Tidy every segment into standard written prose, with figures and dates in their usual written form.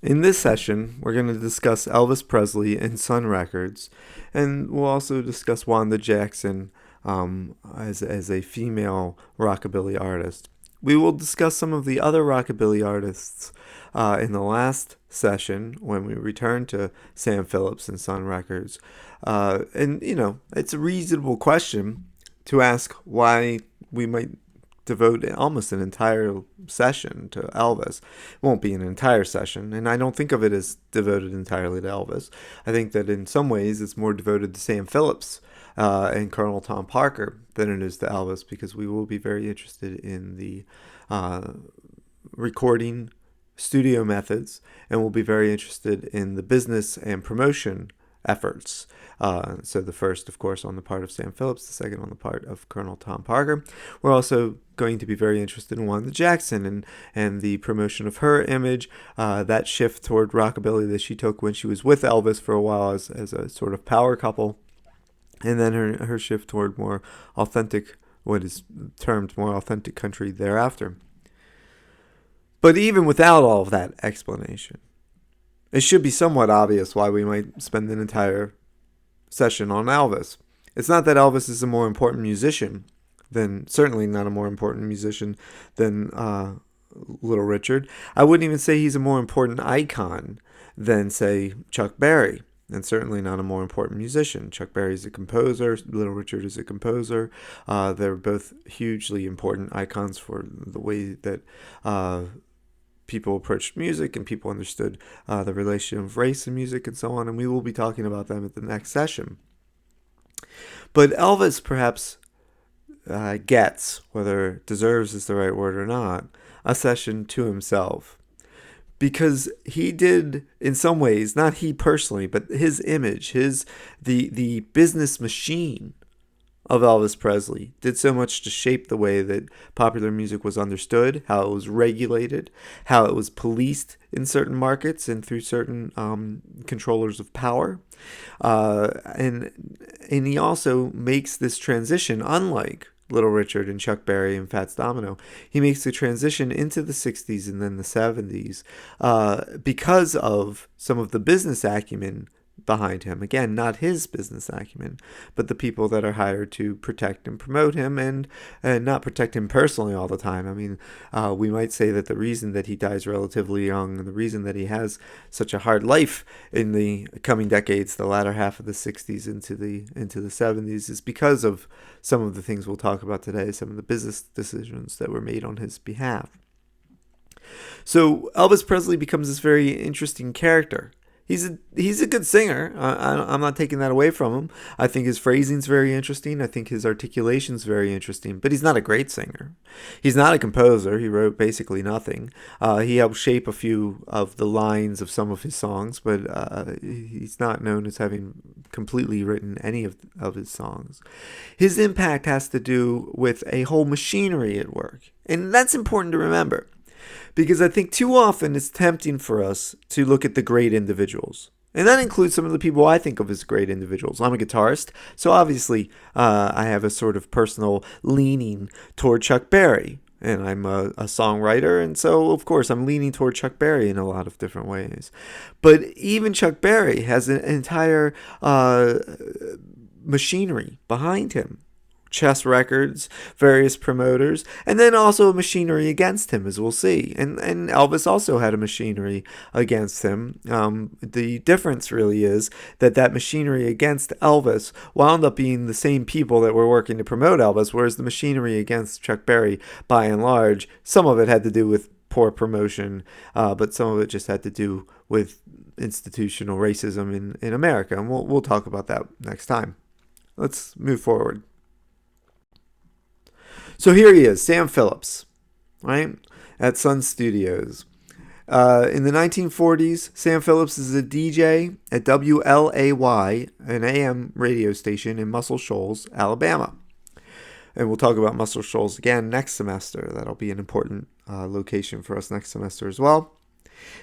In this session, we're going to discuss Elvis Presley and Sun Records, and we'll also discuss Wanda Jackson as a female rockabilly artist. We will discuss some of the other rockabilly artists in the last session when we return to Sam Phillips and Sun Records. It's a reasonable question to ask why we might devote almost an entire session to Elvis. It won't be an entire session, and I don't think of it as devoted entirely to Elvis. I think that in some ways it's more devoted to Sam Phillips and Colonel Tom Parker than it is to Elvis, because we will be very interested in the recording studio methods, and we'll be very interested in the business and promotion efforts. So the first, of course, on the part of Sam Phillips, the second on the part of Colonel Tom Parker. We're also going to be very interested in Wanda Jackson and the promotion of her image, that shift toward rockabilly that she took when she was with Elvis for a while as a sort of power couple, and then her shift toward more authentic, what is termed more authentic country thereafter. But even without all of that explanation, it should be somewhat obvious why we might spend an entire session on Elvis. It's not that Elvis is a more important musician certainly not a more important musician than Little Richard. I wouldn't even say he's a more important icon than, say, Chuck Berry, and certainly not a more important musician. Chuck Berry is a composer. Little Richard is a composer. They're both hugely important icons for the way that people approached music and people understood the relation of race and music and so on, and we will be talking about them at the next session. But Elvis perhaps gets, whether deserves is the right word or not, a session to himself. Because he did, in some ways, not he personally, but his image, the business machine of Elvis Presley did so much to shape the way that popular music was understood, how it was regulated, how it was policed in certain markets and through certain controllers of power. And he also makes this transition, unlike Little Richard and Chuck Berry and Fats Domino. He makes the transition into the 60s and then the 70s because of some of the business acumen behind him. Again, not his business acumen, but the people that are hired to protect and promote him, and not protect him personally all the time. I mean, we might say that the reason that he dies relatively young, and the reason that he has such a hard life in the coming decades, the latter half of the 60s into the 70s, is because of some of the things we'll talk about today, some of the business decisions that were made on his behalf. So Elvis Presley becomes this very interesting character. He's a good singer. I'm not taking that away from him. I think his phrasing's very interesting. I think his articulation's very interesting. But he's not a great singer. He's not a composer. He wrote basically nothing. He helped shape a few of the lines of some of his songs, but he's not known as having completely written any of his songs. His impact has to do with a whole machinery at work. And that's important to remember. Because I think too often it's tempting for us to look at the great individuals. And that includes some of the people I think of as great individuals. I'm a guitarist, so obviously I have a sort of personal leaning toward Chuck Berry. And I'm a songwriter, and so, of course, I'm leaning toward Chuck Berry in a lot of different ways. But even Chuck Berry has an entire machinery behind him. Chess records, various promoters, and then also machinery against him, as we'll see. And Elvis also had a machinery against him. The difference really is that machinery against Elvis wound up being the same people that were working to promote Elvis, whereas the machinery against Chuck Berry, by and large, some of it had to do with poor promotion, but some of it just had to do with institutional racism in America. And we'll talk about that next time. Let's move forward. So here he is, Sam Phillips, right, at Sun Studios. In the 1940s, Sam Phillips is a DJ at WLAY, an AM radio station in Muscle Shoals, Alabama. And we'll talk about Muscle Shoals again next semester. That'll be an important location for us next semester as well.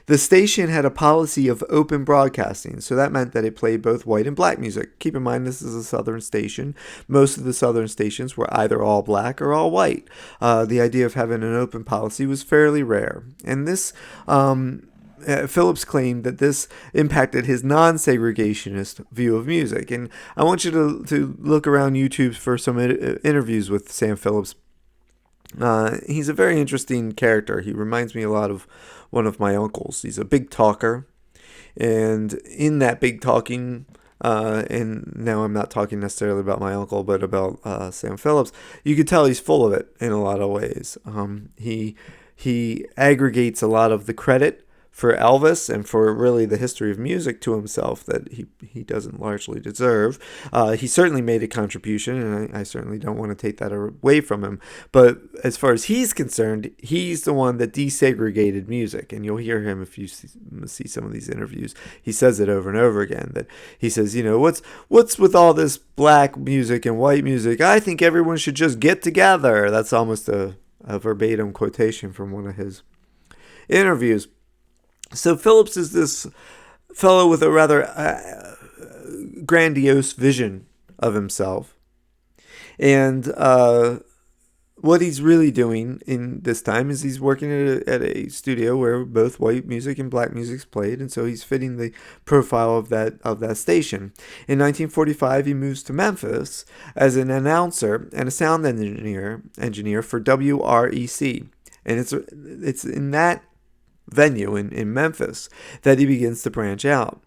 The station had a policy of open broadcasting, so that meant that it played both white and black music. Keep in mind, this is a southern station. Most of the southern stations were either all black or all white. The idea of having an open policy was fairly rare. And this Phillips claimed that this impacted his non-segregationist view of music. And I want you to look around YouTube for some interviews with Sam Phillips. He's a very interesting character. He reminds me a lot of one of my uncles. He's a big talker. And in that big talking, and now I'm not talking necessarily about my uncle, but about Sam Phillips, you could tell he's full of it in a lot of ways. He aggregates a lot of the credit for Elvis and for really the history of music to himself that he doesn't largely deserve. He certainly made a contribution, and I certainly don't want to take that away from him. But as far as he's concerned, he's the one that desegregated music. And you'll hear him if you see some of these interviews. He says it over and over again, that he says, what's with all this black music and white music? I think everyone should just get together. That's almost a verbatim quotation from one of his interviews. So Phillips is this fellow with a rather grandiose vision of himself. And what he's really doing in this time is he's working at a studio where both white music and black music's played, and so he's fitting the profile of that station. In 1945, he moves to Memphis as an announcer and a sound engineer for WREC. And it's in that venue in Memphis that he begins to branch out.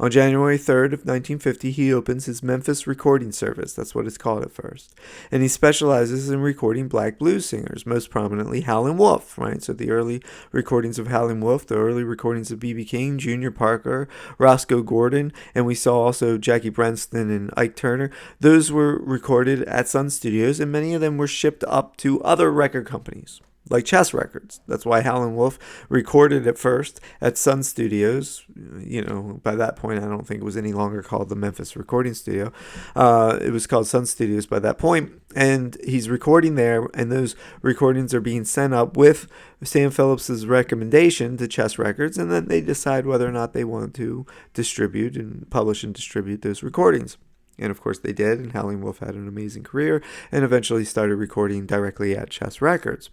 On January 3rd of 1950, he opens his Memphis Recording Service. That's what it's called at first. And he specializes in recording black blues singers, most prominently Howlin' Wolf, right? So the early recordings of Howlin' Wolf, the early recordings of B.B. King, Junior Parker, Roscoe Gordon, and we saw also Jackie Brenston and Ike Turner. Those were recorded at Sun Studios, and many of them were shipped up to other record companies, like Chess Records. That's why Howlin' Wolf recorded at first at Sun Studios. By that point, I don't think it was any longer called the Memphis Recording Studio. It was called Sun Studios by that point. And he's recording there, and those recordings are being sent up with Sam Phillips's recommendation to Chess Records, and then they decide whether or not they want to distribute and publish and distribute those recordings. And of course they did, and Howlin' Wolf had an amazing career and eventually started recording directly at Chess Records.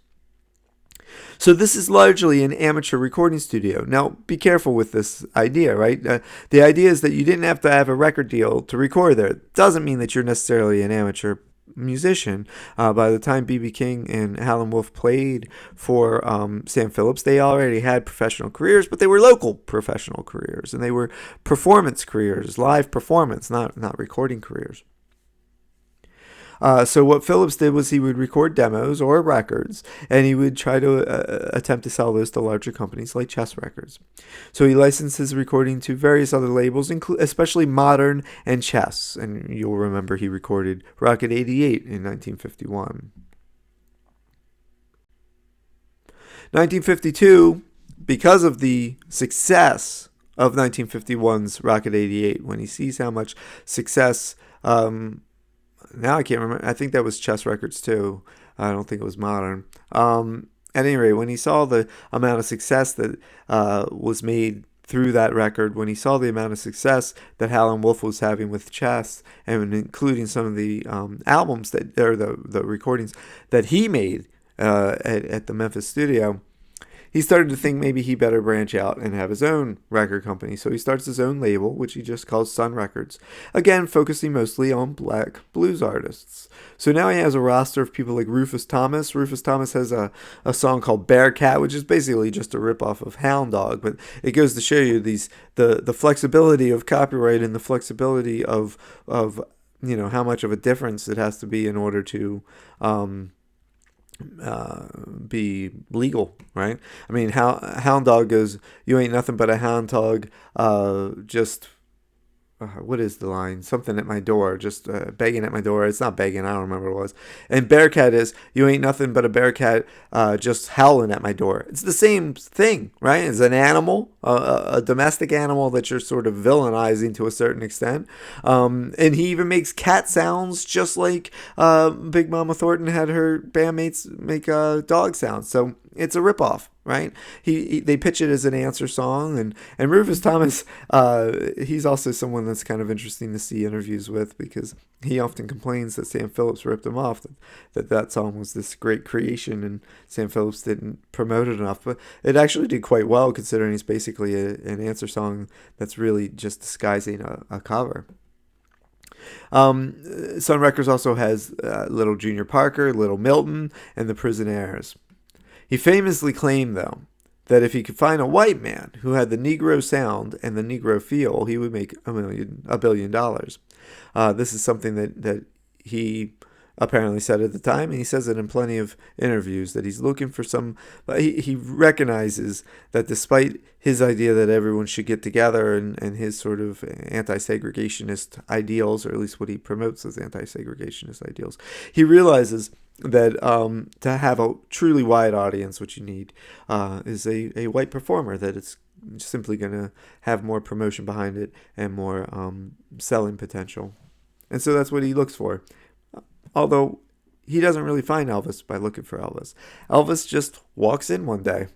So this is largely an amateur recording studio. Now, be careful with this idea, right? The idea is that you didn't have to have a record deal to record there. It doesn't mean that you're necessarily an amateur musician. By the time B.B. King and Howlin' Wolf played for Sam Phillips, they already had professional careers, but they were local professional careers, and they were performance careers, live performance, not recording careers. So what Phillips did was he would record demos or records, and he would try to attempt to sell those to larger companies like Chess Records. So he licensed his recording to various other labels, especially Modern and Chess. And you'll remember he recorded Rocket 88 in 1951. 1952, because of the success of 1951's Rocket 88, when he sees how much success... now I can't remember. I think that was Chess Records too. I don't think it was Modern. At any rate, when he saw the amount of success that was made through that record, when he saw the amount of success that Howlin' Wolf was having with Chess, and including some of the albums or the recordings that he made at the Memphis studio, he started to think maybe he better branch out and have his own record company. So he starts his own label, which he just calls Sun Records, again focusing mostly on black blues artists. So now he has a roster of people like Rufus Thomas. Rufus Thomas has a song called Bearcat, which is basically just a ripoff of Hound Dog, but it goes to show you the flexibility of copyright and the flexibility of how much of a difference it has to be in order to be legal, right? I mean, Hound Dog goes, "You ain't nothing but a hound dog, what is the line? Something at my door, just begging at my door." It's not begging, I don't remember what it was. And Bearcat is, "You ain't nothing but a bearcat, just howling at my door." It's the same thing, right? It's an animal, a domestic animal that you're sort of villainizing to a certain extent. And he even makes cat sounds, just like Big Mama Thornton had her bandmates make dog sounds. So it's a ripoff, right? They pitch it as an answer song, and Rufus Thomas, he's also someone that's kind of interesting to see interviews with, because he often complains that Sam Phillips ripped him off, that song was this great creation and Sam Phillips didn't promote it enough. But it actually did quite well, considering it's basically an answer song that's really just disguising a cover. Sun Records also has Little Junior Parker, Little Milton, and The Prisonaires. He famously claimed, though, that if he could find a white man who had the Negro sound and the Negro feel, he would make $1 billion. This is something that he apparently said at the time, and he says it in plenty of interviews, that he's looking for some. But he recognizes that despite his idea that everyone should get together and his sort of anti-segregationist ideals, or at least what he promotes as anti-segregationist ideals, he realizes that to have a truly wide audience, what you need is a white performer, that it's simply going to have more promotion behind it and more selling potential. And so that's what he looks for. Although he doesn't really find Elvis by looking for Elvis. Elvis just walks in one day.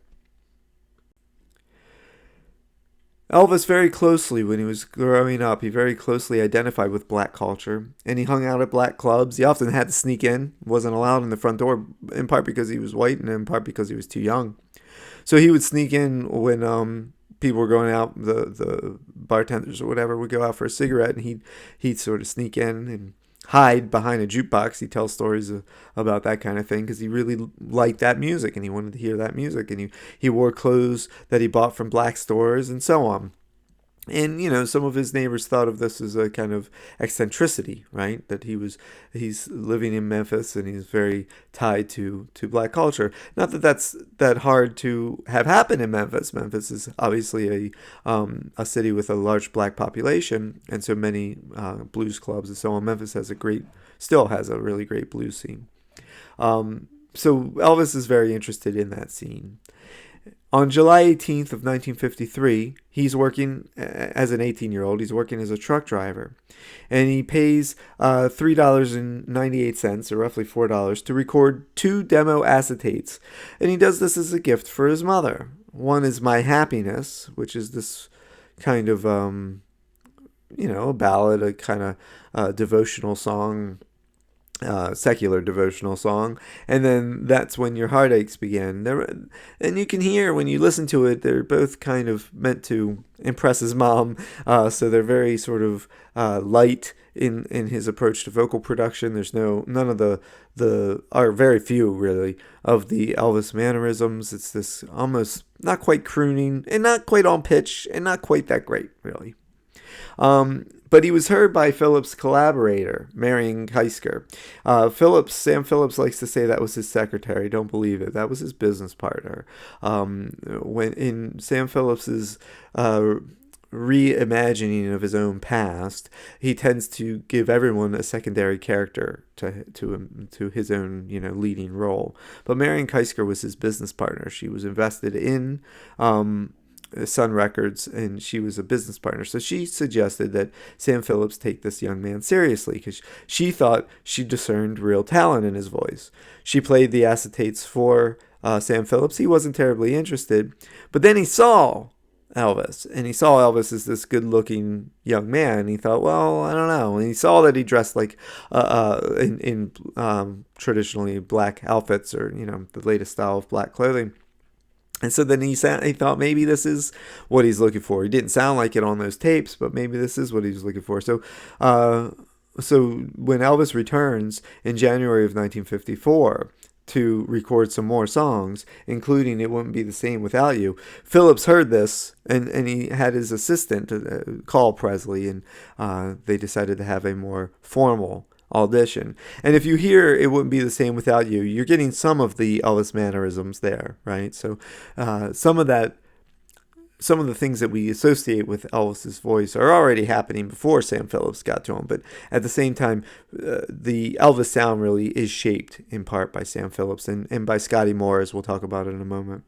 Elvis very closely, when he was growing up, he very closely identified with black culture, and he hung out at black clubs. He often had to sneak in, wasn't allowed in the front door, in part because he was white and in part because he was too young. So he would sneak in when people were going out, the bartenders or whatever would go out for a cigarette, and he'd sort of sneak in and hide behind a jukebox. He tells stories about that kind of thing because he really liked that music and he wanted to hear that music, and he wore clothes that he bought from black stores and so on. And, some of his neighbors thought of this as a kind of eccentricity, right? That he's living in Memphis and he's very tied to black culture. Not that that's that hard to have happen in Memphis. Memphis is obviously a city with a large black population, and so many blues clubs and so on. Memphis still has a really great blues scene. So Elvis is very interested in that scene. On July 18th of 1953, he's working as an 18-year-old. He's working as a truck driver, and he pays $3.98, or roughly $4, to record 2 demo acetates. And he does this as a gift for his mother. One is My Happiness, which is this kind of, a ballad, a kind of devotional song, secular devotional song, and then That's When Your Heartaches Begin. And you can hear when you listen to it, they're both kind of meant to impress his mom, so they're very sort of light in his approach to vocal production. There's none of or very few really, of the Elvis mannerisms. It's this almost not quite crooning and not quite on pitch and not quite that great really. But he was heard by Phillips' collaborator, Marion Keisker. Sam Phillips likes to say that was his secretary. Don't believe it. That was his business partner. When in Sam Phillips's reimagining of his own past, he tends to give everyone a secondary character to his own leading role. But Marion Keisker was his business partner. She was invested in Sun Records, and she was a business partner. So she suggested that Sam Phillips take this young man seriously because she thought she discerned real talent in his voice. She played the acetates for Sam Phillips. He wasn't terribly interested, but then he saw Elvis, and he saw Elvis as this good-looking young man, and he thought, well, I don't know. And he saw that he dressed like in traditionally black outfits, or the latest style of black clothing. And so then he thought maybe this is what he's looking for. He didn't sound like it on those tapes, but maybe this is what he was looking for. So when Elvis returns in January of 1954 to record some more songs, including It Wouldn't Be the Same Without You, Phillips heard this, and he had his assistant call Presley, and they decided to have a more formal audition. And if you hear It Wouldn't Be the Same Without You, you're getting some of the Elvis mannerisms there, right? So some of the things that we associate with Elvis's voice are already happening before Sam Phillips got to him. But at the same time, the Elvis sound really is shaped in part by Sam Phillips and by Scotty Moore, as we'll talk about in a moment.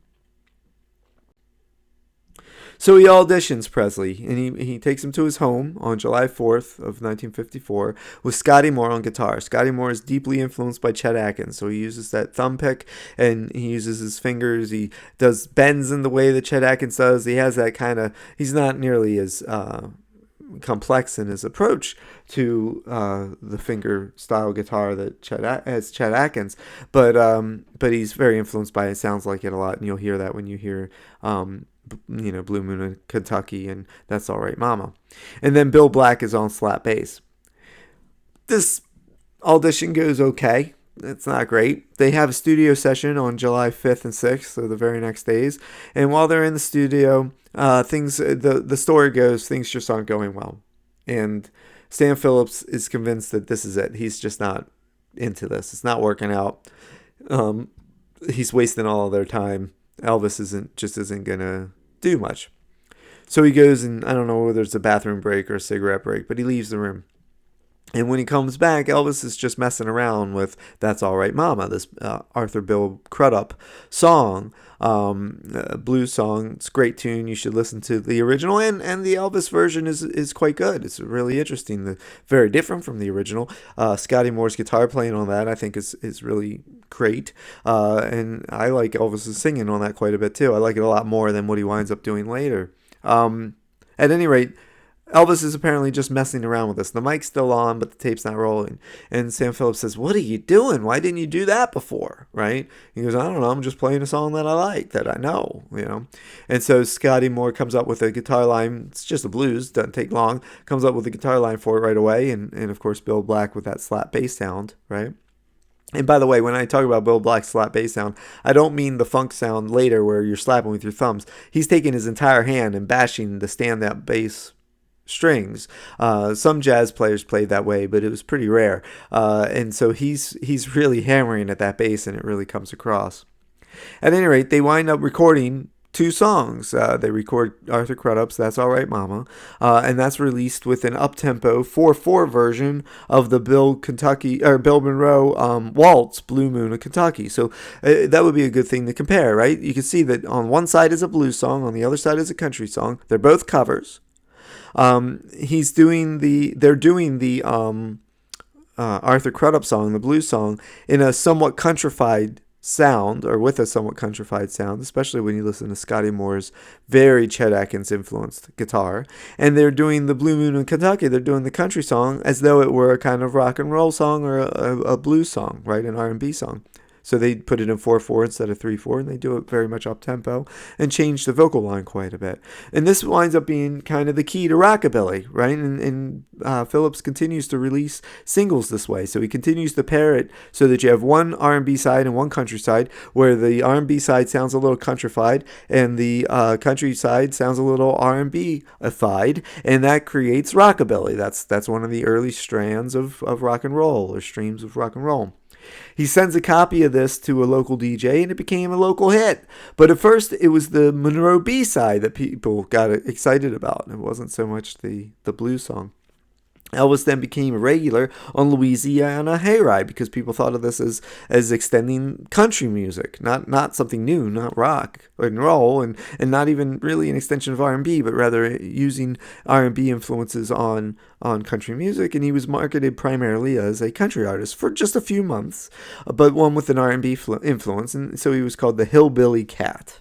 So he auditions Presley, and he takes him to his home on July 4th of 1954 with Scotty Moore on guitar. Scotty Moore is deeply influenced by Chet Atkins, so he uses that thumb pick, and he uses his fingers. He does bends in the way that Chet Atkins does. He has that kind of, he's not nearly as complex in his approach to the finger style guitar that has Chet Atkins, but he's very influenced by it. It sounds like it a lot, and you'll hear that when you hear Blue Moon in Kentucky and That's All Right Mama. And then Bill Black is on slap bass. This audition goes okay. It's not great. They have a studio session on July 5th and 6th, so the very next days. And while they're in the studio, the story goes, things just aren't going well. And Sam Phillips is convinced that this is it. He's just not into this. It's not working out. He's wasting all of their time. Elvis isn't gonna do much. So he goes, and I don't know whether it's a bathroom break or a cigarette break, but he leaves the room. And when he comes back, Elvis is just messing around with That's All Right Mama, this Arthur Bill Crudup song, blues song. It's a great tune. You should listen to the original, and the Elvis version is quite good. It's really interesting. Very different from the original. Scotty Moore's guitar playing on that, I think, is really great. And I like Elvis's singing on that quite a bit, too. I like it a lot more than what he winds up doing later. At any rate, Elvis is apparently just messing around with this. The mic's still on, but the tape's not rolling. And Sam Phillips says, "What are you doing? Why didn't you do that before?" Right? He goes, "I don't know. I'm just playing a song that I like, that I know, And so Scotty Moore comes up with a guitar line. It's just a blues. Doesn't take long. Comes up with a guitar line for it right away. And of course, Bill Black with that slap bass sound, right? And by the way, when I talk about Bill Black's slap bass sound, I don't mean the funk sound later where you're slapping with your thumbs. He's taking his entire hand and bashing the stand-up bass strings. Some jazz players played that way, but it was pretty rare. And so he's really hammering at that bass, and it really comes across. At any rate, they wind up recording 2 songs. They record Arthur Crudup's That's All Right Mama, and that's released with an up-tempo 4/4 version of the Bill Monroe waltz, Blue Moon of Kentucky. So that would be a good thing to compare, right? You can see that on one side is a blues song, on the other side is a country song. They're both covers. They're doing the Arthur Crudup song, the blues song, in a somewhat countrified sound, or with a somewhat countrified sound, especially when you listen to Scotty Moore's very Chet Atkins influenced guitar. And they're doing the Blue Moon in Kentucky. They're doing the country song as though it were a kind of rock and roll song or a blues song, right? An R&B song. So they put it in 4/4 instead of 3/4, and they do it very much up-tempo and change the vocal line quite a bit. And this winds up being kind of the key to rockabilly, right? And Phillips continues to release singles this way. So he continues to pair it so that you have one R&B side and one country side, where the R&B side sounds a little countrified and the country side sounds a little R&B-ified, and that creates rockabilly. That's one of the early strands of rock and roll, or streams of rock and roll. He sends a copy of this to a local DJ, and it became a local hit. But at first, it was the Monroe B-side that people got excited about. It wasn't so much the blues song. Elvis then became a regular on Louisiana Hayride because people thought of this as extending country music, not something new, not rock and roll, and not even really an extension of R&B, but rather using R&B influences on country music. And he was marketed primarily as a country artist for just a few months, but one with an R&B influence, and so he was called the Hillbilly Cat.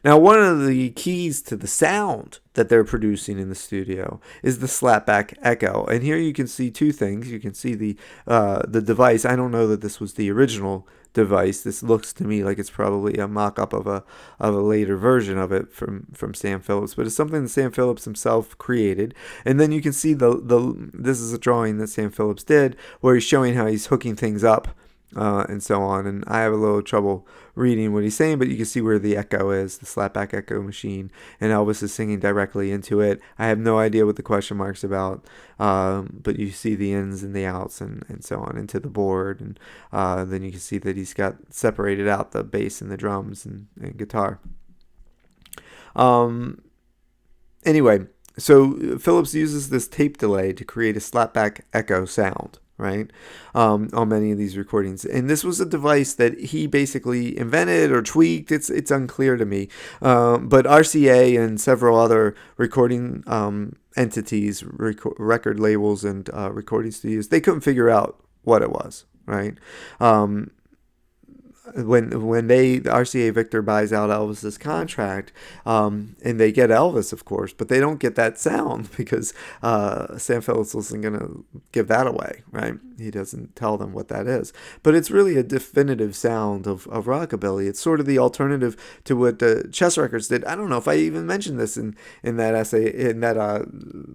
Now, one of the keys to the sound that they're producing in the studio is the slapback echo. And here you can see 2 things. You can see the device. I don't know that this was the original device. This looks to me like it's probably a mock-up of a later version of it from Sam Phillips, but it's something that Sam Phillips himself created. And then you can see this is a drawing that Sam Phillips did where he's showing how he's hooking things up. And so on, and I have a little trouble reading what he's saying, but you can see where the echo is, the slapback echo machine, and Elvis is singing directly into it. I have no idea what the question mark's about, but you see the ins and the outs and so on into the board, and then you can see that he's got separated out the bass and the drums and guitar. Anyway, so Phillips uses this tape delay to create a slapback echo sound, right, on many of these recordings. And this was a device that he basically invented or tweaked. It's unclear to me. But RCA and several other recording entities, record labels and recording studios, they couldn't figure out what it was, right? when RCA Victor buys out Elvis's contract, and they get Elvis, of course, but they don't get that sound because Sam Phillips wasn't going to give that away, right? He doesn't tell them what that is. But it's really a definitive sound of rockabilly. It's sort of the alternative to what Chess Records did. I don't know if I even mentioned this in that essay, in that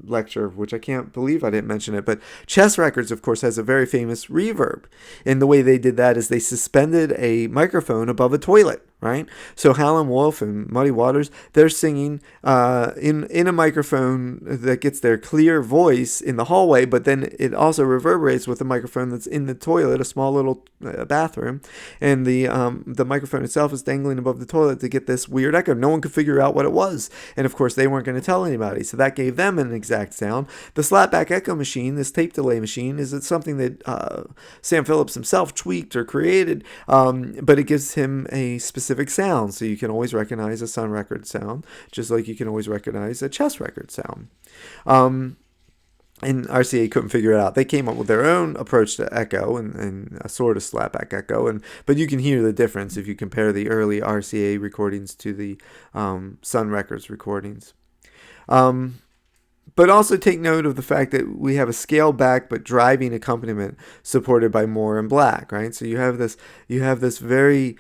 lecture, which I can't believe I didn't mention it. But Chess Records, of course, has a very famous reverb. And the way they did that is they suspended a microphone above a toilet, right? So Howlin' Wolf and Muddy Waters, they're singing in a microphone that gets their clear voice in the hallway, but then it also reverberates with a microphone that's in the toilet, a small little bathroom, and the microphone itself is dangling above the toilet to get this weird echo. No one could figure out what it was, and of course they weren't going to tell anybody, so that gave them an exact sound. The slapback echo machine, this tape delay machine, is something that Sam Phillips himself tweaked or created, but it gives him a specific sound, so you can always recognize a Sun Record sound, just like you can always recognize a Chess Record sound. And RCA couldn't figure it out. They came up with their own approach to echo and a sort of slapback echo, but you can hear the difference if you compare the early RCA recordings to the Sun Records recordings. But also take note of the fact that we have a scaled back but driving accompaniment supported by Moore and Black, right? So you have this very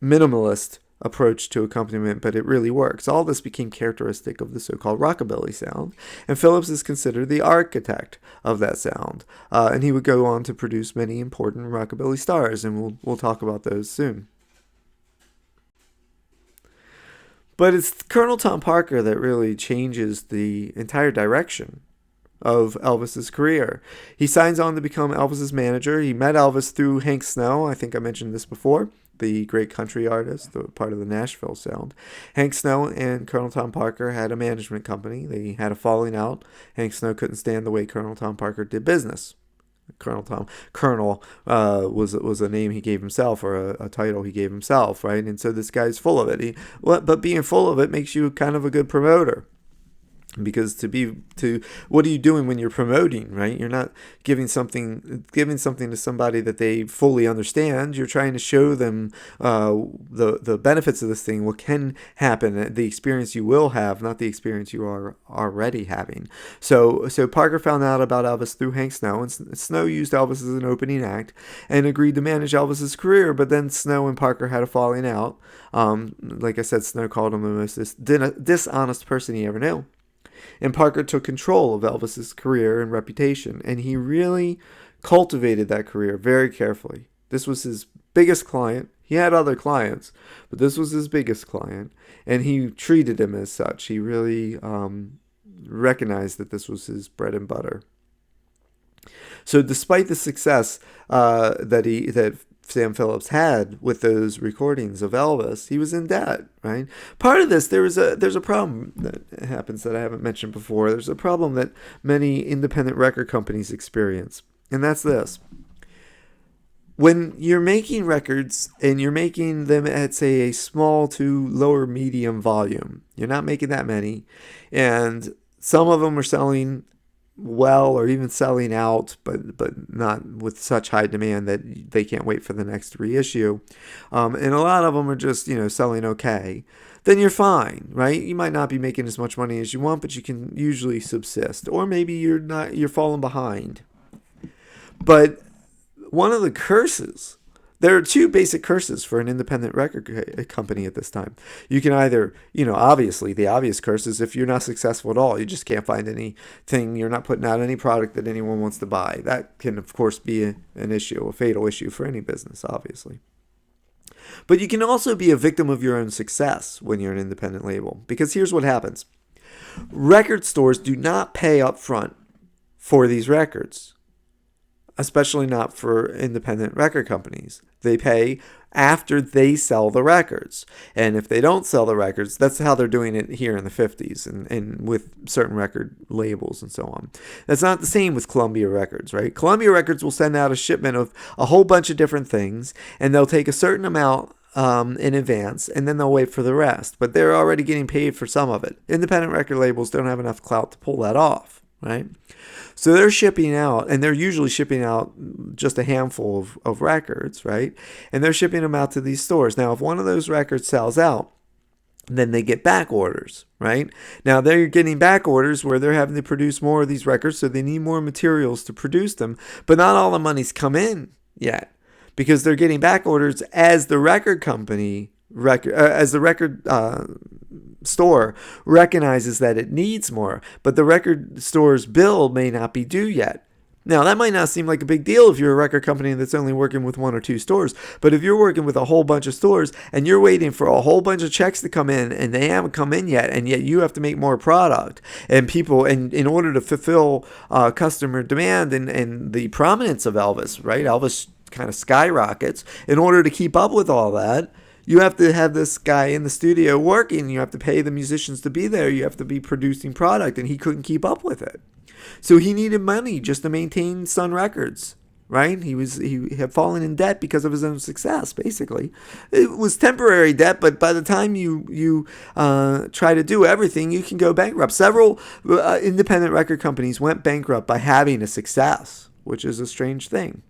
minimalist approach to accompaniment, but it really works. All this became characteristic of the so-called rockabilly sound, and Phillips is considered the architect of that sound, and he would go on to produce many important rockabilly stars, and we'll talk about those soon. But it's Colonel Tom Parker that really changes the entire direction of Elvis's career. He signs on to become Elvis's manager. He met Elvis through Hank Snow. I think I mentioned this before, the great country artist, the part of the Nashville sound. Hank Snow and Colonel Tom Parker had a management company. They had a falling out. Hank Snow couldn't stand the way Colonel Tom Parker did business. Colonel was a name he gave himself, or a title he gave himself, right? And so this guy's full of it. But being full of it makes you kind of a good promoter. Because what are you doing when you're promoting, right? You're not giving something to somebody that they fully understand. You're trying to show them the benefits of this thing, what can happen, the experience you will have, not the experience you are already having. So Parker found out about Elvis through Hank Snow, and Snow used Elvis as an opening act and agreed to manage Elvis's career. But then Snow and Parker had a falling out. Like I said, Snow called him the most dishonest person he ever knew. And Parker took control of Elvis's career and reputation, and he really cultivated that career very carefully. This was his biggest client. He had other clients, but this was his biggest client, and he treated him as such. He really recognized that this was his bread and butter. So despite the success that Sam Phillips had with those recordings of Elvis, he was in debt, right? Part of this, there's a problem that happens that I haven't mentioned before. There's a problem that many independent record companies experience, and that's this. When you're making records and you're making them at, say, a small to lower medium volume, you're not making that many, and some of them are selling well or even selling out, but not with such high demand that they can't wait for the next reissue, and a lot of them are just selling okay, then you're fine, right? You might not be making as much money as you want, but you can usually subsist, or maybe you're falling behind. But one of the curses, there are two basic curses for an independent record company at this time. You can either, obviously the obvious curse is if you're not successful at all, you just can't find anything, you're not putting out any product that anyone wants to buy. That can, of course, be an issue, a fatal issue for any business, obviously. But you can also be a victim of your own success when you're an independent label, because here's what happens. Record stores do not pay up front for these records, especially not for independent record companies. They pay after they sell the records. And if they don't sell the records, that's how they're doing it here in the 50s and with certain record labels and so on. That's not the same with Columbia Records, right? Columbia Records will send out a shipment of a whole bunch of different things, and they'll take a certain amount in advance, and then they'll wait for the rest. But they're already getting paid for some of it. Independent record labels don't have enough clout to pull that off. right? So they're shipping out, and they're usually shipping out just a handful of records, right? And they're shipping them out to these stores. Now, if one of those records sells out, then they get back orders, right? Now they're getting back orders where they're having to produce more of these records, so they need more materials to produce them, but not all the money's come in yet because they're getting back orders as the record company, as the record store recognizes that it needs more, but the record store's bill may not be due yet. Now, that might not seem like a big deal if you're a record company that's only working with one or two stores, but if you're working with a whole bunch of stores and you're waiting for a whole bunch of checks to come in and they haven't come in yet, and yet you have to make more product, and people, and in order to fulfill customer demand and the prominence of Elvis, right? Elvis kind of skyrockets. In order to keep up with all that, you have to have this guy in the studio working. You have to pay the musicians to be there. You have to be producing product, and he couldn't keep up with it. So he needed money just to maintain Sun Records, right? He had fallen in debt because of his own success, basically. It was temporary debt, but by the time you try to do everything, you can go bankrupt. Several independent record companies went bankrupt by having a success, which is a strange thing.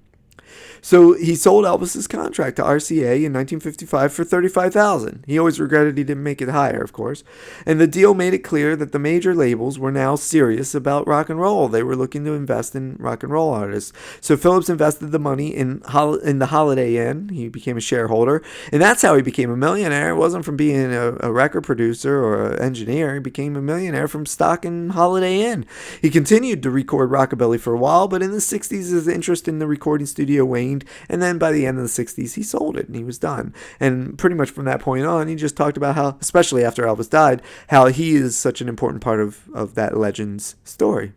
So he sold Elvis's contract to RCA in 1955 for $35,000. He always regretted he didn't make it higher, of course. And the deal made it clear that the major labels were now serious about rock and roll. They were looking to invest in rock and roll artists. So Phillips invested the money in the Holiday Inn. He became a shareholder, and that's how he became a millionaire. It wasn't from being a record producer or an engineer. He became a millionaire from stock in Holiday Inn. He continued to record rockabilly for a while, but in the 60s his interest in the recording studio waned, and then by the end of the 60s he sold it and he was done. And pretty much from that point on, he just talked about how, especially after Elvis died, how he is such an important part of that legend's story.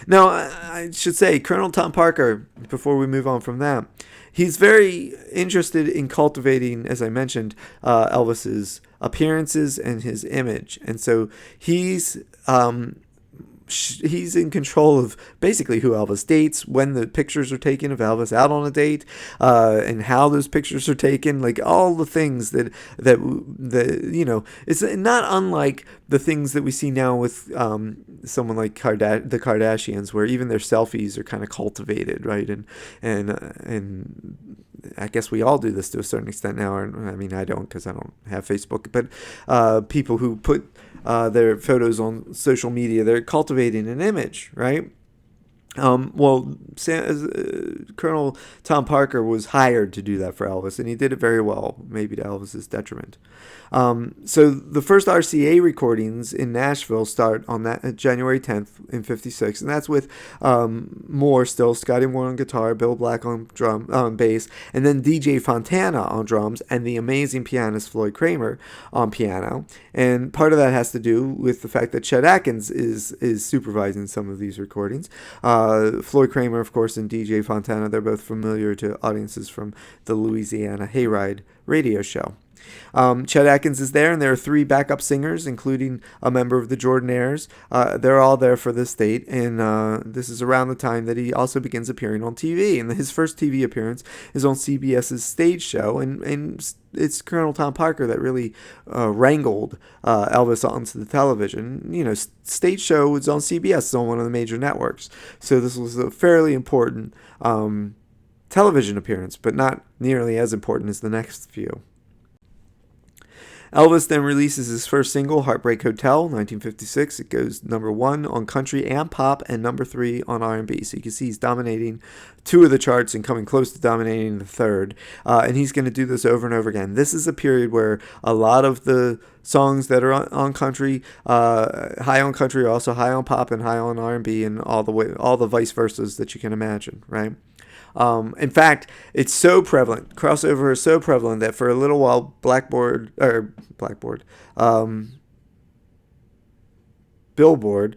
Now, I should say, Colonel Tom Parker, before we move on from that, he's very interested in cultivating, as I mentioned, Elvis's appearances and his image. And so he's in control of basically who Elvis dates, when the pictures are taken of Elvis out on a date, and how those pictures are taken, like all the things that you know, it's not unlike the things that we see now with someone like the Kardashians, where even their selfies are kind of cultivated, right? And I guess we all do this to a certain extent now. I mean, I don't, because I don't have Facebook, but people who put their photos on social media, they're cultivating an image, right? Colonel Tom Parker was hired to do that for Elvis, and he did it very well, maybe to Elvis's detriment. So the first RCA recordings in Nashville start on that January 10th in '56, and that's with Moore still, Scotty Moore on guitar, Bill Black on bass, and then DJ Fontana on drums, and the amazing pianist Floyd Kramer on piano. And part of that has to do with the fact that Chet Atkins is supervising some of these recordings. Floyd Kramer, of course, and DJ Fontana, they're both familiar to audiences from the Louisiana Hayride radio show. Chet Atkins is there, and there are three backup singers, including a member of the Jordanaires. They're all there for this date, and this is around the time that he also begins appearing on TV. And his first TV appearance is on CBS's Stage Show, and it's Colonel Tom Parker that really wrangled Elvis onto the television. You know, Stage Show was on CBS, it's on one of the major networks. So this was a fairly important television appearance, but not nearly as important as the next few. Elvis then releases his first single, Heartbreak Hotel, 1956. It goes number 1 on country and pop and number 3 on R&B. So you can see he's dominating 2 of the charts and coming close to dominating the third. And he's going to do this over and over again. This is a period where a lot of the songs that are on country, high on country, are also high on pop and high on R&B, and all the vice versas that you can imagine, right? In fact, it's so prevalent. Crossover is so prevalent that for a little while, Billboard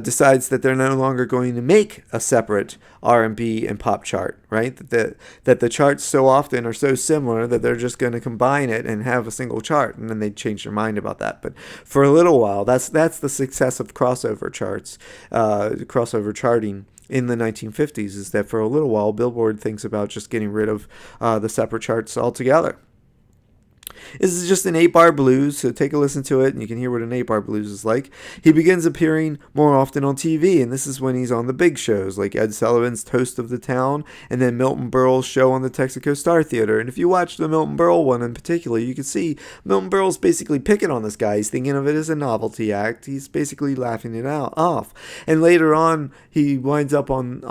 decides that they're no longer going to make a separate R&B and pop chart, right? That the charts so often are so similar that they're just going to combine it and have a single chart, and then they change their mind about that. But for a little while, that's the success of crossover charts, crossover charting in the 1950s, is that for a little while, Billboard thinks about just getting rid of the separate charts altogether. This is just an 8-bar blues, so take a listen to it and you can hear what an 8-bar blues is like. He begins appearing more often on TV, and this is when he's on the big shows like Ed Sullivan's Toast of the Town and then Milton Berle's show on the Texaco Star Theater. And if you watch the Milton Berle one in particular, you can see Milton Berle's basically picking on this guy. He's thinking of it as a novelty act. He's basically laughing it off. And later on, he winds up on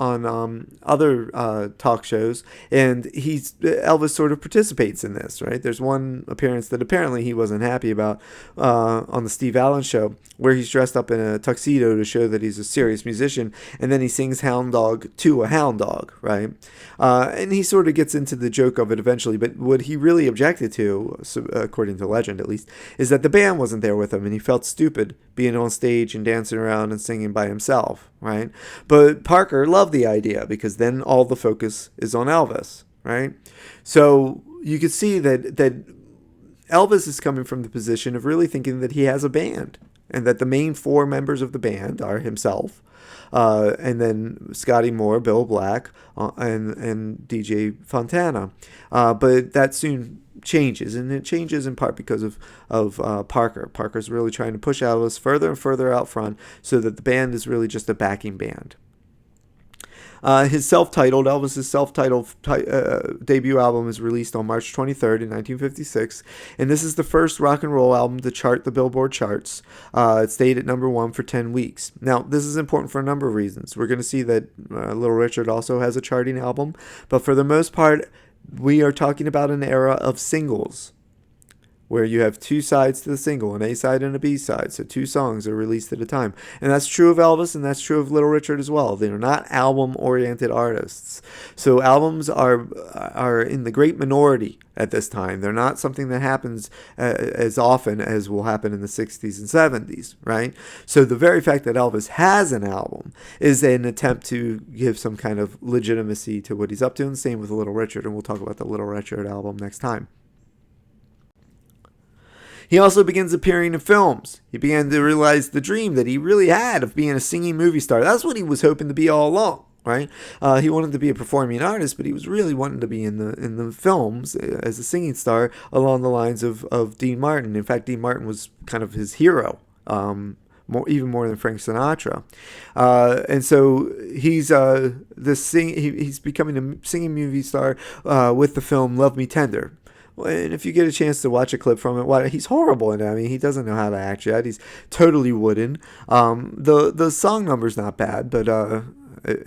other talk shows, and Elvis sort of participates in this, right? There's one appearance that apparently he wasn't happy about on the Steve Allen show, where he's dressed up in a tuxedo to show that he's a serious musician, and then he sings Hound Dog to a hound dog, right? And he sort of gets into the joke of it eventually, but what he really objected to, according to legend at least, is that the band wasn't there with him, and he felt stupid being on stage and dancing around and singing by himself, right? But Parker loved the idea because then all the focus is on Elvis, right? So you could see that Elvis is coming from the position of really thinking that he has a band and that the main 4 members of the band are himself, and then Scotty Moore, Bill Black, and DJ Fontana. But that soon changes, and it changes in part because of Parker. Parker's really trying to push Elvis further and further out front so that the band is really just a backing band. Elvis's self-titled debut album is released on March 23rd in 1956, and this is the first rock and roll album to chart the Billboard charts. It stayed at number 1 for 10 weeks. Now, this is important for a number of reasons. We're going to see that Little Richard also has a charting album, but for the most part, we are talking about an era of singles, where you have 2 sides to the single, an A side and a B side, so 2 songs are released at a time. And that's true of Elvis, and that's true of Little Richard as well. They are not album-oriented artists. So albums are in the great minority at this time. They're not something that happens as often as will happen in the 60s and 70s, right? So the very fact that Elvis has an album is an attempt to give some kind of legitimacy to what he's up to, and same with Little Richard, and we'll talk about the Little Richard album next time. He also begins appearing in films. He began to realize the dream that he really had of being a singing movie star. That's what he was hoping to be all along, right? He wanted to be a performing artist, but he was really wanting to be in the films as a singing star along the lines of Dean Martin. In fact, Dean Martin was kind of his hero. Even more than Frank Sinatra, and so he's he's becoming a singing movie star with the film Love Me Tender. And if you get a chance to watch a clip from it, he's horrible in it. I mean, he doesn't know how to act yet. He's totally wooden. The song number's not bad, but at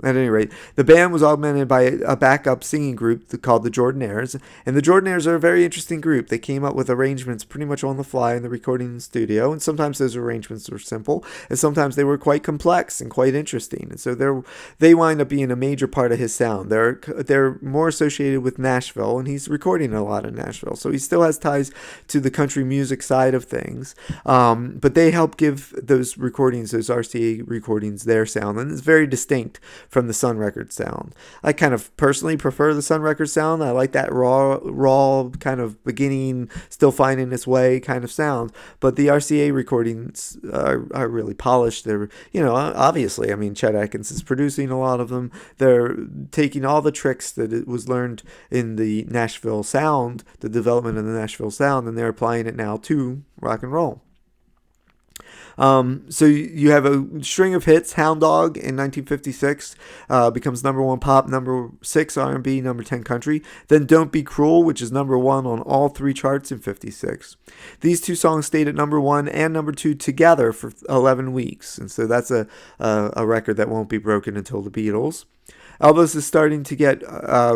any rate, the band was augmented by a backup singing group called the Jordanaires, and the Jordanaires are a very interesting group. They came up with arrangements pretty much on the fly in the recording studio, and sometimes those arrangements were simple, and sometimes they were quite complex and quite interesting. And so they wind up being a major part of his sound. They're more associated with Nashville, and he's recording a lot in Nashville, so he still has ties to the country music side of things. But they help give those recordings, those RCA recordings, their sound, and it's very distinct from the Sun Records sound. I kind of personally prefer the Sun Records sound. I like that raw kind of beginning, still finding its way kind of sound. But the RCA recordings are really polished. They're, obviously, I mean, Chet Atkins is producing a lot of them. They're taking all the tricks that it was learned in the Nashville sound, the development of the Nashville sound, and they're applying it now to rock and roll. So you have a string of hits. Hound Dog in 1956 becomes number 1 pop, number 6 R&B, number 10 country. Then Don't Be Cruel, which is number 1 on all 3 charts in 56. These 2 songs stayed at number 1 and number 2 together for 11 weeks. And so that's a record that won't be broken until the Beatles. Elvis is starting to get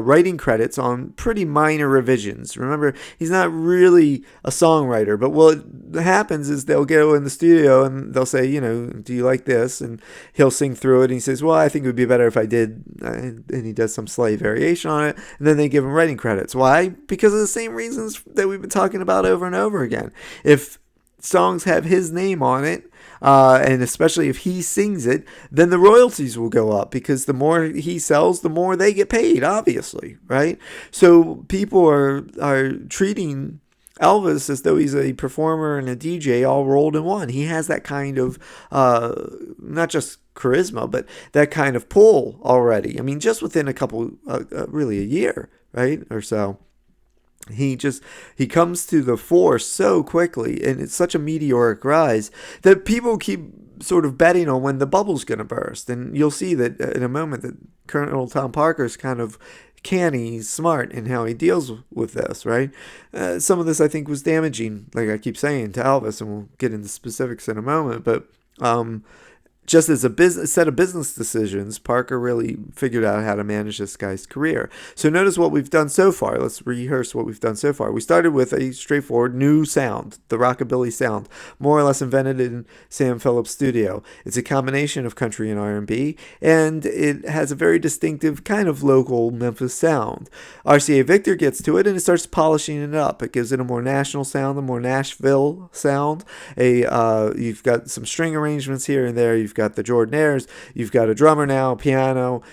writing credits on pretty minor revisions. Remember, he's not really a songwriter, but what happens is they'll go in the studio and they'll say, do you like this? And he'll sing through it, and he says, well, I think it would be better if I did, and he does some slight variation on it, and then they give him writing credits. Why? Because of the same reasons that we've been talking about over and over again. If songs have his name on it, and especially if he sings it, then the royalties will go up, because the more he sells, the more they get paid, obviously, right? So people are treating Elvis as though he's a performer and a DJ all rolled in one. He has that kind of, not just charisma, but that kind of pull already. I mean, just within a couple, really a year, right, or so. He comes to the fore so quickly, and it's such a meteoric rise that people keep sort of betting on when the bubble's going to burst. And you'll see that in a moment that Colonel Tom Parker's kind of canny, smart in how he deals with this, right? Some of this I think was damaging, like I keep saying, to Elvis, and we'll get into specifics in a moment. But just as a business set of business decisions, Parker really figured out how to manage this guy's career. So notice what we've done so far. Let's rehearse what we've done so far. We started with a straightforward new sound, the rockabilly sound, more or less invented in Sam Phillips' studio. It's a combination of country and R&B, and it has a very distinctive kind of local Memphis sound. RCA Victor gets to it, and it starts polishing it up. It gives it a more national sound, a more Nashville sound. You've got some string arrangements here and there. You've got the Jordanaires, you've got a drummer now, piano,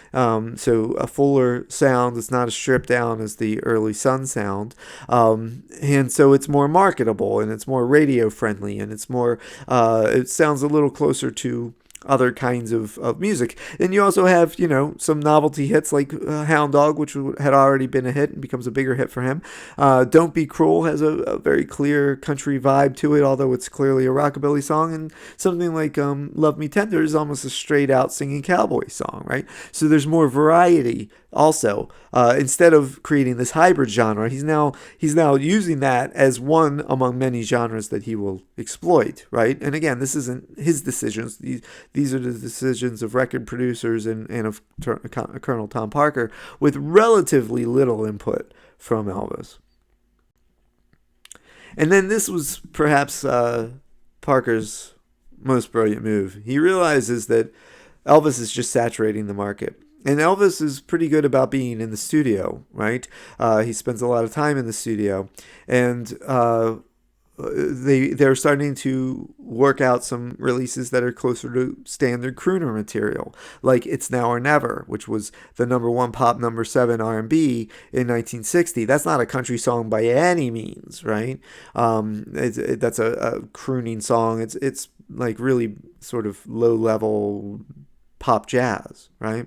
so a fuller sound. It's not as stripped down as the early Sun sound, and so it's more marketable, and it's more radio friendly, and it's more, it sounds a little closer to other kinds of music. And you also have, some novelty hits like Hound Dog, which had already been a hit and becomes a bigger hit for him. Don't Be Cruel has a very clear country vibe to it, although it's clearly a rockabilly song. And something like Love Me Tender is almost a straight out singing cowboy song, right? So there's more variety also. Instead of creating this hybrid genre, he's now using that as one among many genres that he will exploit, right? And again, this isn't his decisions. These are the decisions of record producers and of Colonel Tom Parker, with relatively little input from Elvis. And then this was perhaps Parker's most brilliant move. He realizes that Elvis is just saturating the market. And Elvis is pretty good about being in the studio, right? He spends a lot of time in the studio, and they're starting to work out some releases that are closer to standard crooner material, like It's Now or Never, which was the number one pop, number 7 R&B in 1960. That's not a country song by any means, right? That's a crooning song. It's like really sort of low level pop jazz, right?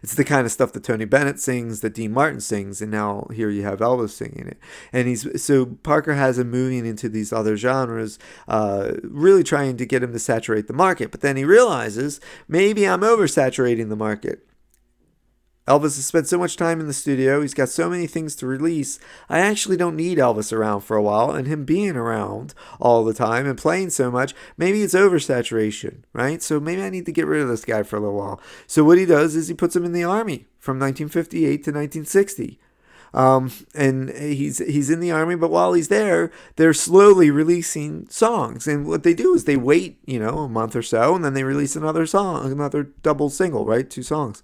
It's the kind of stuff that Tony Bennett sings, that Dean Martin sings, and now here you have Elvis singing it. And so Parker has him moving into these other genres, really trying to get him to saturate the market. But then he realizes, maybe I'm oversaturating the market. Elvis has spent so much time in the studio. He's got so many things to release. I actually don't need Elvis around for a while, and him being around all the time and playing so much, maybe it's oversaturation, right? So maybe I need to get rid of this guy for a little while. So what he does is he puts him in the Army from 1958 to 1960. And he's in the Army, but while he's there, they're slowly releasing songs. And what they do is they wait, a month or so, and then they release another song, another double single, right? 2 songs.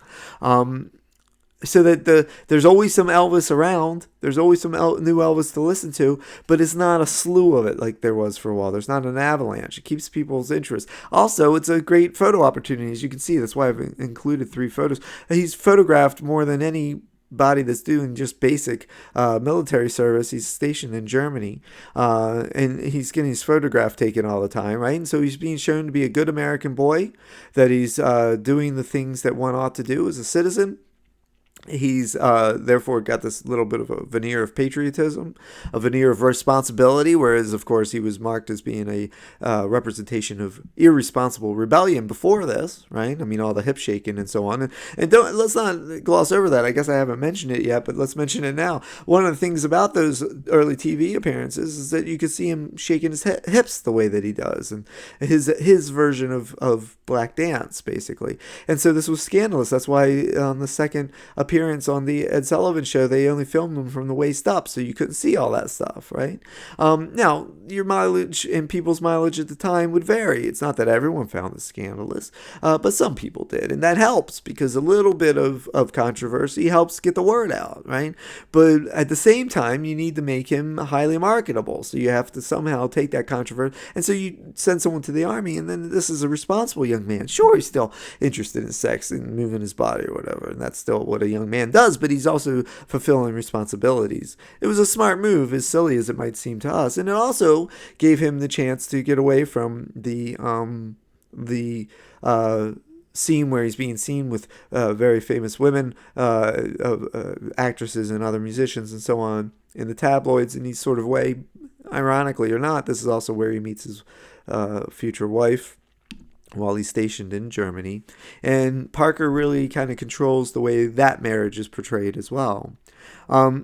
So that there's always some Elvis around. There's always some new Elvis to listen to, but it's not a slew of it like there was for a while. There's not an avalanche. It keeps people's interest. Also, it's a great photo opportunity, as you can see. That's why I've included 3 photos. He's photographed more than anybody that's doing just basic military service. He's stationed in Germany, and he's getting his photograph taken all the time, right? And so he's being shown to be a good American boy, that he's doing the things that one ought to do as a citizen. He's therefore got this little bit of a veneer of patriotism, a veneer of responsibility, whereas, of course, he was marked as being a representation of irresponsible rebellion before this, right? I mean, all the hip shaking and so on. And let's not gloss over that. I guess I haven't mentioned it yet, but let's mention it now. One of the things about those early TV appearances is that you could see him shaking his hips the way that he does, and his version of black dance, basically. And so this was scandalous. That's why on the second appearance on the Ed Sullivan Show, they only filmed him from the waist up, so you couldn't see all that stuff, right? Now, your mileage and people's mileage at the time would vary. It's not that everyone found this scandalous, but some people did, and that helps, because a little bit of controversy helps get the word out, right? But at the same time, you need to make him highly marketable, so you have to somehow take that controversy, and so you send someone to the Army, and then this is a responsible young man. Sure, he's still interested in sex and moving his body or whatever, and that's still what a young man does, but he's also fulfilling responsibilities. It was a smart move, as silly as it might seem to us, and it also gave him the chance to get away from the scene where he's being seen with very famous women, actresses and other musicians and so on, in the tabloids in his sort of way. Ironically or not, this is also where he meets his future wife while he's stationed in Germany. And Parker really kind of controls the way that marriage is portrayed as well.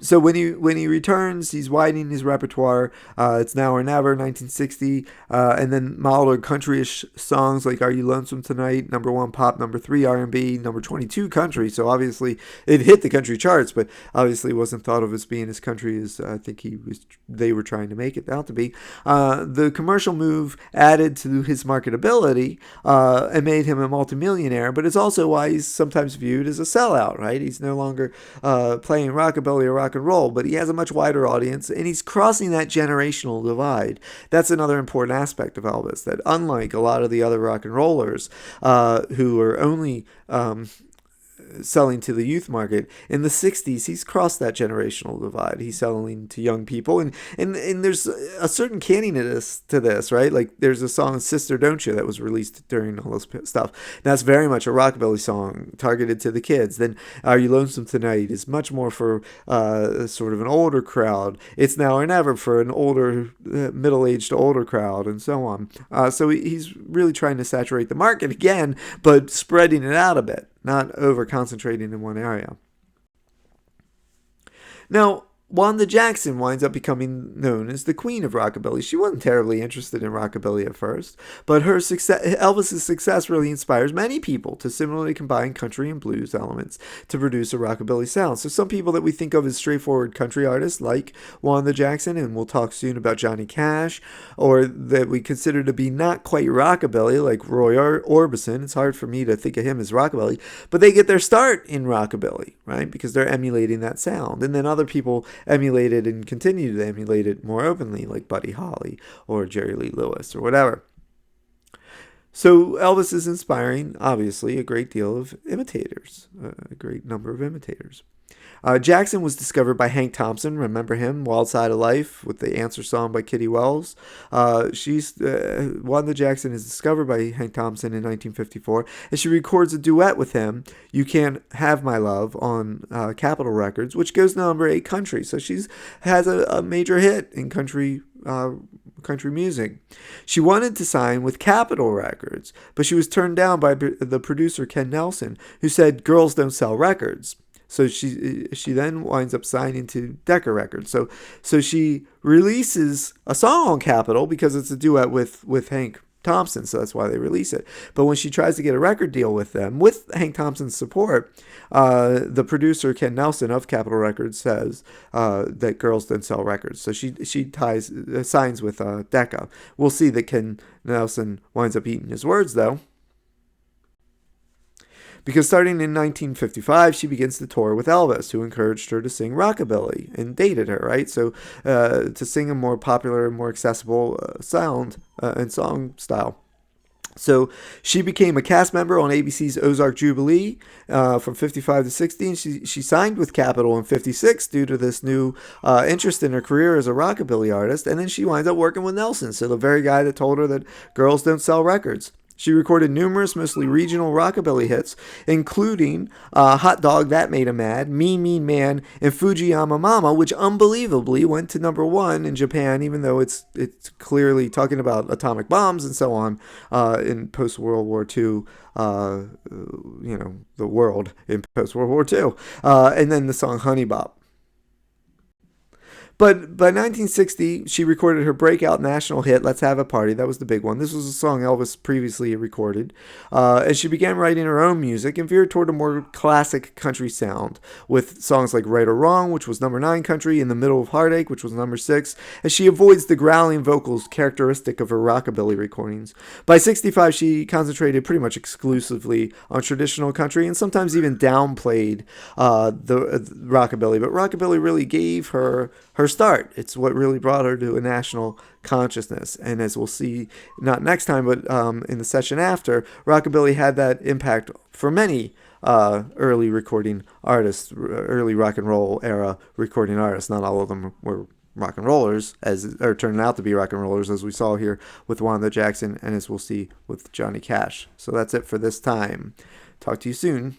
So when he returns, he's widening his repertoire. It's Now or Never, 1960, and then milder countryish songs like Are You Lonesome Tonight, #1 pop, #3 R&B, #22 country. So obviously it hit the country charts, but obviously wasn't thought of as being as country as I think they were trying to make it out to be. The commercial move added to his marketability and made him a multimillionaire, but it's also why he's sometimes viewed as a sellout, right? He's no longer playing rockabilly or rock and roll, but he has a much wider audience, and he's crossing that generational divide. That's another important aspect of Elvis, that unlike a lot of the other rock and rollers who are only selling to the youth market, in the 60s he's crossed that generational divide. He's selling to young people, and there's a certain canniness to this, right? Like there's a song Sister Don't You that was released during all this stuff. That's very much a rockabilly song targeted to the kids. Then Are You Lonesome Tonight is much more for sort of an older crowd. It's Now or Never for an older middle-aged older crowd, and so on. So he's really trying to saturate the market again, but spreading it out a bit, not over-concentrating in one area. Now, Wanda Jackson winds up becoming known as the queen of rockabilly. She wasn't terribly interested in rockabilly at first, but her success, Elvis's success really inspires many people to similarly combine country and blues elements to produce a rockabilly sound. So some people that we think of as straightforward country artists like Wanda Jackson, and we'll talk soon about Johnny Cash, or that we consider to be not quite rockabilly like Roy Orbison. It's hard for me to think of him as rockabilly, but they get their start in rockabilly, right? Because they're emulating that sound. And then other people emulate it and continue to emulate it more openly, like Buddy Holly or Jerry Lee Lewis or whatever. So Elvis is inspiring, obviously, a great deal of imitators, a great number of imitators. Jackson was discovered by Hank Thompson. Remember him? Wild Side of Life with the Answer song by Kitty Wells. Wanda Jackson is discovered by Hank Thompson in 1954, and she records a duet with him, You Can't Have My Love, on Capitol Records, which goes to #8 country. So she has a major hit in country music. She wanted to sign with Capitol Records, but she was turned down by the producer Ken Nelson, who said girls don't sell records. So she then winds up signing to Decca Records. So she releases a song on Capitol because it's a duet with Hank Thompson, so that's why they release it. But when she tries to get a record deal with them, with Hank Thompson's support, the producer Ken Nelson of Capitol Records says that girls don't sell records. So she signs with Decca. We'll see that Ken Nelson winds up eating his words, though, because starting in 1955, she begins to tour with Elvis, who encouraged her to sing rockabilly and dated her, right? So to sing a more popular, more accessible sound and song style. So she became a cast member on ABC's Ozark Jubilee from 55 to 60, and she signed with Capitol in 56 due to this new interest in her career as a rockabilly artist, and then she winds up working with Nelson, so the very guy that told her that girls don't sell records. She recorded numerous, mostly regional rockabilly hits, including Hot Dog, That Made 'Em Mad, Mean Mean Man, and Fujiyama Mama, which unbelievably went to #1 in Japan, even though it's clearly talking about atomic bombs and so on in post-World War II, the world in post-World War II. And then the song Honey Bop. But by 1960, she recorded her breakout national hit, Let's Have a Party. That was the big one. This was a song Elvis previously recorded. And she began writing her own music and veered toward a more classic country sound, with songs like Right or Wrong, which was #9 country, In the Middle of Heartache, which was #6, as she avoids the growling vocals characteristic of her rockabilly recordings. By 65, she concentrated pretty much exclusively on traditional country and sometimes even downplayed the rockabilly. But rockabilly really gave her start. It's what really brought her to a national consciousness. And as we'll see, not next time, but in the session after, rockabilly had that impact for many early recording artists, early rock and roll era recording artists. Not all of them were rock and rollers, or turning out to be rock and rollers, as we saw here with Wanda Jackson, and as we'll see with Johnny Cash. So that's it for this time. Talk to you soon.